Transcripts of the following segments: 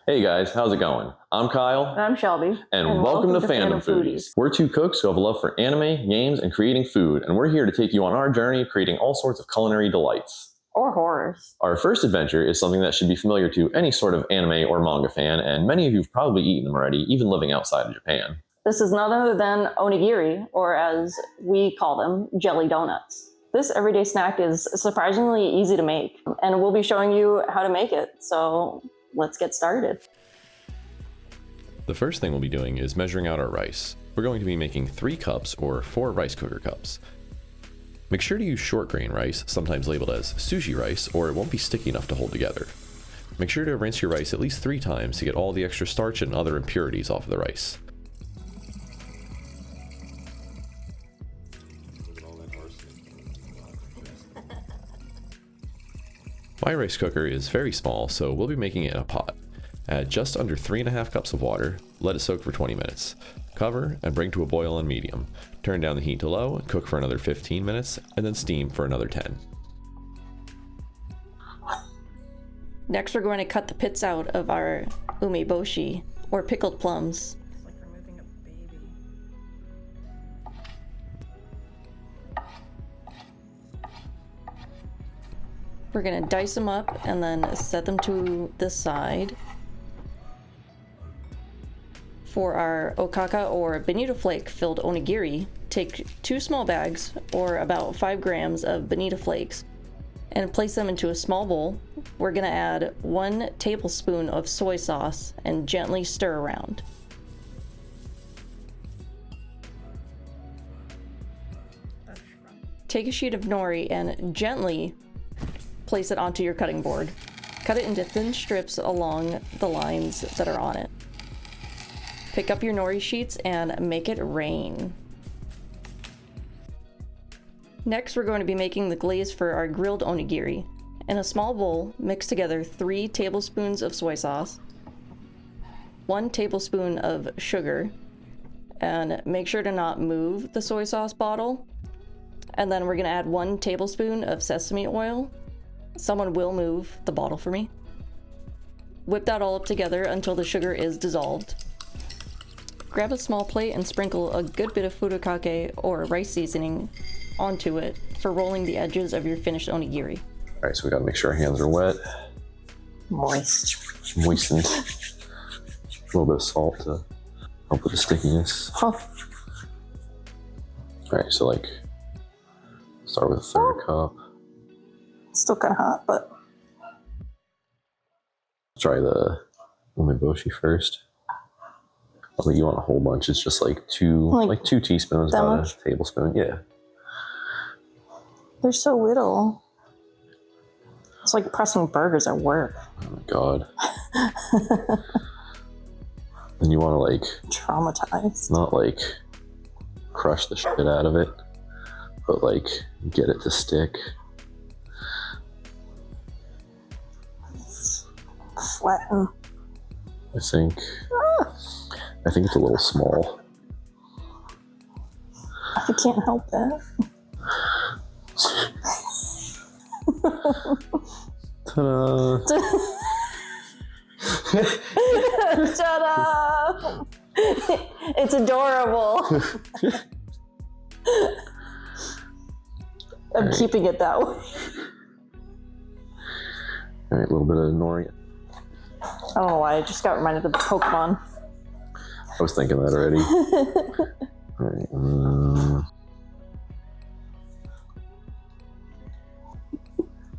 Hey guys, how's it going? I'm Kyle. And I'm Shelby. And welcome to Fandom Foodies. We're two cooks who have a love for anime, games, and creating food, and we're here to take you on our journey creating all sorts of culinary delights. Or horrors. Our first adventure is something that should be familiar to any sort of anime or manga fan, and many of you have probably eaten them already, even living outside of Japan. This is none other than onigiri, or as we call them, jelly donuts. This everyday snack is surprisingly easy to make, and we'll be showing you how to make it, so let's get started. The first thing we'll be doing is measuring out our rice. We're going to be making 3 cups or 4 rice cooker cups. Make sure to use short grain rice, sometimes labeled as sushi rice, or it won't be sticky enough to hold together. Make sure to rinse your rice at least 3 times to get all the extra starch and other impurities off of the rice. My rice cooker is very small, so we'll be making it in a pot. Add just under 3.5 cups of water, let it soak for 20 minutes. Cover and bring to a boil on medium. Turn down the heat to low, cook for another 15 minutes, and then steam for another 10. Next, we're going to cut the pits out of our umeboshi, or pickled plums. It's like removing a baby. We're going to dice them up and then set them to the side. For our okaka or bonito flake filled onigiri, take 2 small bags or about 5 grams of bonito flakes and place them into a small bowl. We're going to add 1 tablespoon of soy sauce and gently stir around. Take a sheet of nori and gently place it onto your cutting board. Cut it into thin strips along the lines that are on it. Pick up your nori sheets and make it rain. Next, we're going to be making the glaze for our grilled onigiri. In a small bowl, mix together 3 tablespoons of soy sauce, 1 tablespoon of sugar, and make sure to not move the soy sauce bottle. And then we're going to add 1 tablespoon of sesame oil. Someone will move the bottle for me. Whip that all up together until the sugar is dissolved. Grab a small plate and sprinkle a good bit of furikake or rice seasoning onto it for rolling the edges of your finished onigiri. All right, so we gotta make sure our hands are wet. Moist. Moistened. A little bit of salt to help with the stickiness. Huh. All right, so like, start with a 1/3 cup. It's still kind of hot, but... Try the umeboshi first. I think you want a whole bunch. It's just like 2 teaspoons, about much? a tablespoon. Yeah. They're so little. It's like pressing burgers at work. Oh my god. And you want to like Traumatized. not like crush the shit out of it, but like get it to stick. Flatten. I think it's a little small. I can't help it. Ta-da! Shut up! It's adorable. I'm keeping it that way. All right, a little bit of nori. I don't know why, I just got reminded of the Pokemon. I was thinking that already. All right.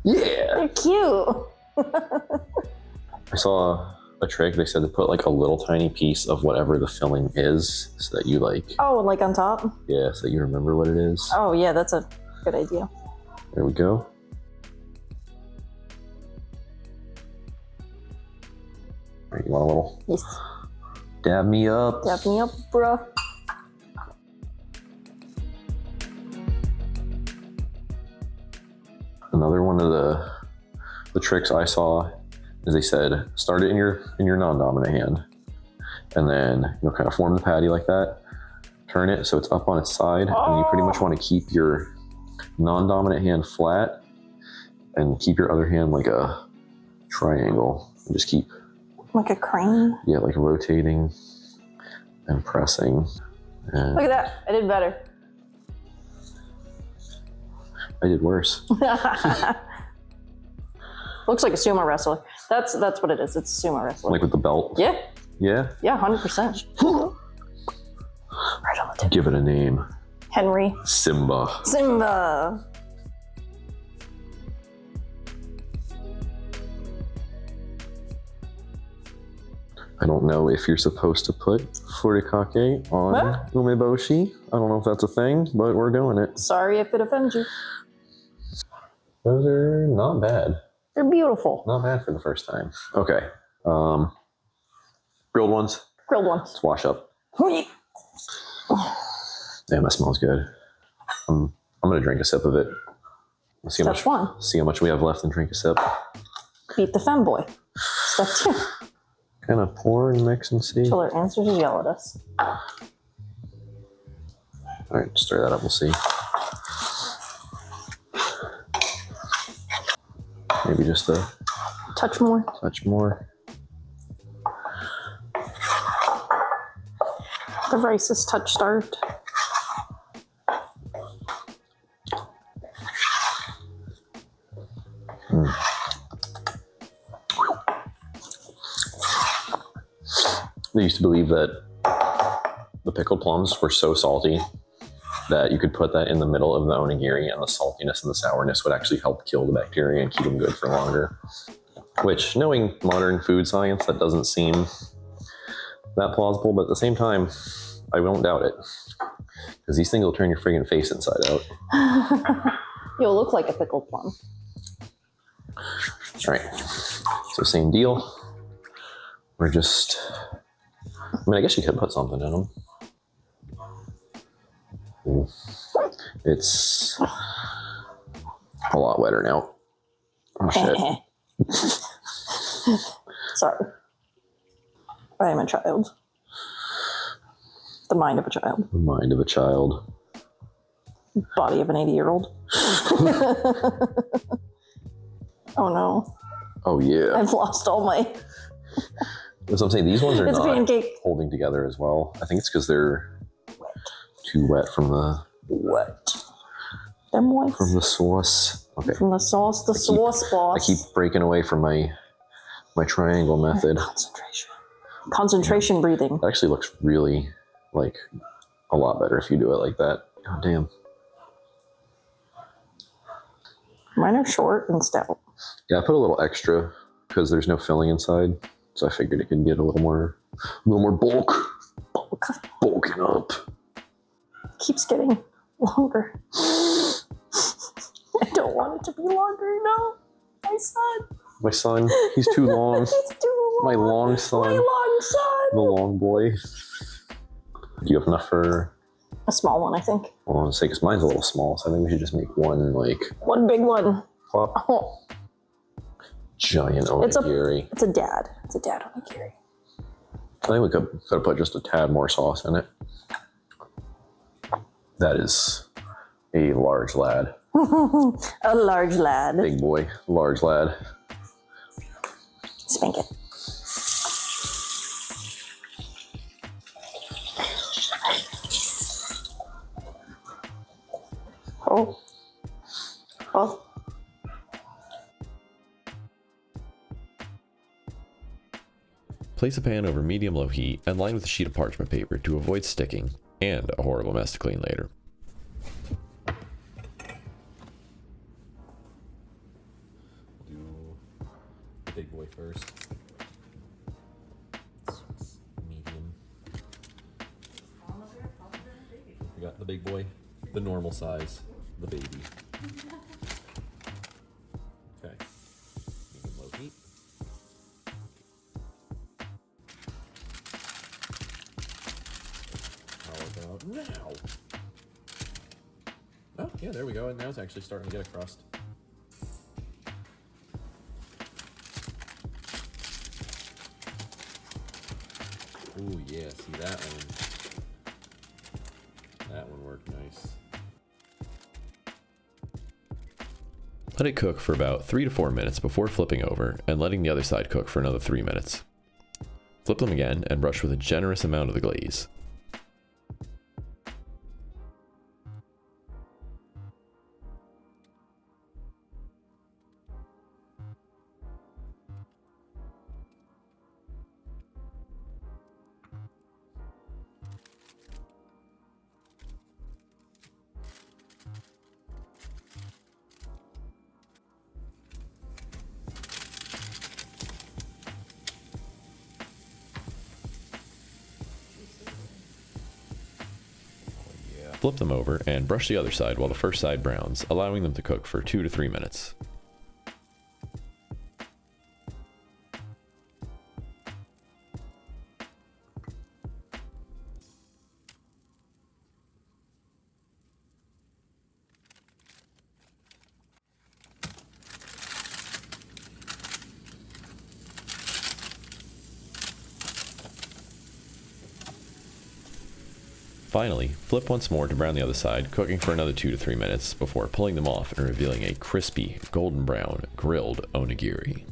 Yeah. They're cute. I saw a trick. They said to put like a little tiny piece of whatever the filling is, so that you like. Oh, like on top? Yeah, so that you remember what it is. Oh yeah, that's a good idea. There we go. All right, you want a little? Yes. Dab me up. Dab me up, bruh. Another one of the tricks I saw is they said start it in your non-dominant hand, and then kind of form the patty like that. Turn it so it's up on its side, and you pretty much want to keep your non-dominant hand flat, and keep your other hand like a triangle, and just keep Like a crane. Yeah, like rotating and pressing. And Look at that. I did better. I did worse. Looks like a sumo wrestler. That's what it is. It's a sumo wrestler. Like with the belt. Yeah. Yeah? Yeah, 100%. Right on the tip. Give it a name. Henry. Simba. Simba. I don't know if you're supposed to put furikake on What? umeboshi. I don't know if that's a thing, but we're doing it. Sorry if it offends you. Those are not bad. They're beautiful. Not bad for the first time. Okay. Grilled ones. Grilled ones. Let's wash up. Damn, that smells good. I'm gonna drink a sip of it. Let's see how Step much. one. See how much we have left and drink a sip. Beat the femboy. Step 2. Kind of pour and mix and see. Till their answers yell at us. All right, stir that up. We'll see. Maybe just a Touch more. touch more. The rice is touch starved. They used to believe that the pickled plums were so salty that you could put that in the middle of the onigiri and the saltiness and the sourness would actually help kill the bacteria and keep them good for longer. Which, knowing modern food science, that doesn't seem that plausible, but at the same time, I don't doubt it. Because these things will turn your friggin' face inside out. You'll look like a pickled plum. All right, so same deal. We're just, I mean, I guess you could put something in them. Ooh. It's a lot wetter now. Oh shit. Sorry. I am a child. The mind of a child. The mind of a child. Body of an 80-year-old. Oh no. Oh yeah. I've lost all my... That's what I'm saying. These ones are It's a not pancake. holding together as well. I think it's because they're too wet from the Them whites. from the sauce. Okay. From the sauce, sauce I boss. keep breaking away from my triangle method. Concentration. Concentration breathing. It actually looks really like a lot better if you do it like that. God damn. Mine are short and stout. Yeah, I put a little extra because there's no filling inside, so I figured it could get a little more bulk. Bulking up. Keeps getting longer. I don't want it to be longer, no. My son. My son, he's too long. He's too long. My long son. My long son. The long boy. Do you have enough for... A small one, I think. Well, I want to say, because mine's a little small, so I think we should just make one, like... One big one. Plop. Oh, Giant onigiri. it's a dad. It's a dad onigiri. I think we could put just a tad more sauce in it. That is a large lad. A large lad. Big boy, large lad. Spank it. Oh. Oh. Place a pan over medium-low heat and line with a sheet of parchment paper to avoid sticking and a horrible mess to clean later. Do the big boy first. Medium. We got the big boy, the normal size, the baby. Okay. Medium-low heat. Now. Oh, yeah, there we go. And now it's actually starting to get a crust. Ooh, yeah, see that one? That one worked nice. Let it cook for about 3 to 4 minutes before flipping over and letting the other side cook for another 3 minutes. Flip them again and brush with a generous amount of the glaze. Flip them over and brush the other side while the first side browns, allowing them to cook for 2 to 3 minutes. Finally, flip once more to brown the other side, cooking for another 2 to 3 minutes before pulling them off and revealing a crispy, golden brown, grilled onigiri.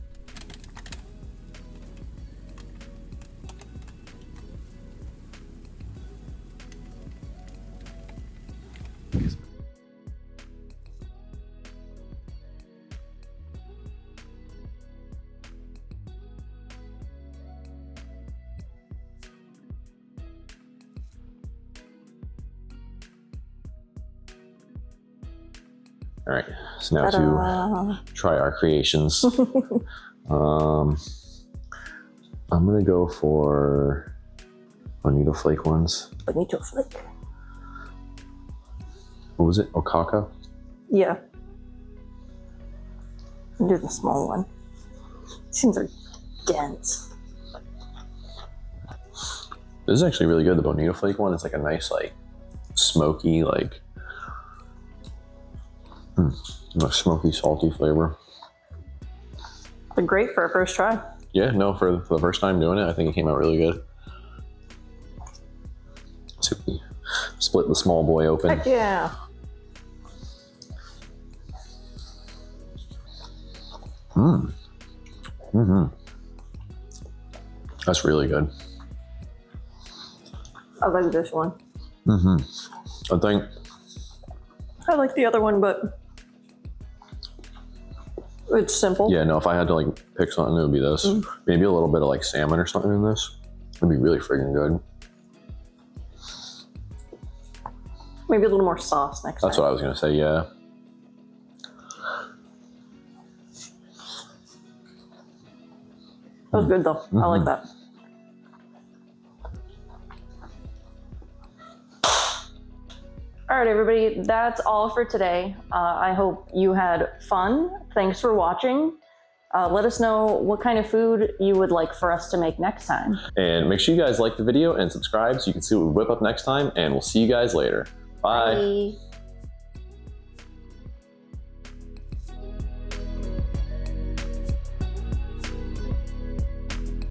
All right, so now to try our creations. I'm gonna go for bonito flake ones. Bonito flake. What was it? Okaka? Yeah. I'll do the small one. Seems like dense. This is actually really good. The bonito flake one is like a nice, like smoky, like smoky, salty flavor. They're great for a first try. Yeah, no, for the first time doing it, I think it came out really good. So we split the small boy open. Heck yeah. That's really good. I like this one. I think I like the other one, but it's simple. yeah, no, if I had to like pick something, it would be this. Maybe a little bit of like salmon or something in this. It'd be really freaking good. Maybe a little more sauce next time. That's what I was gonna say, yeah. That was good though. I like that. All right, everybody, that's all for today. I hope you had fun. Thanks for watching. Let us know what kind of food you would like for us to make next time. And make sure you guys like the video and subscribe so you can see what we whip up next time, and we'll see you guys later. Bye. Bye.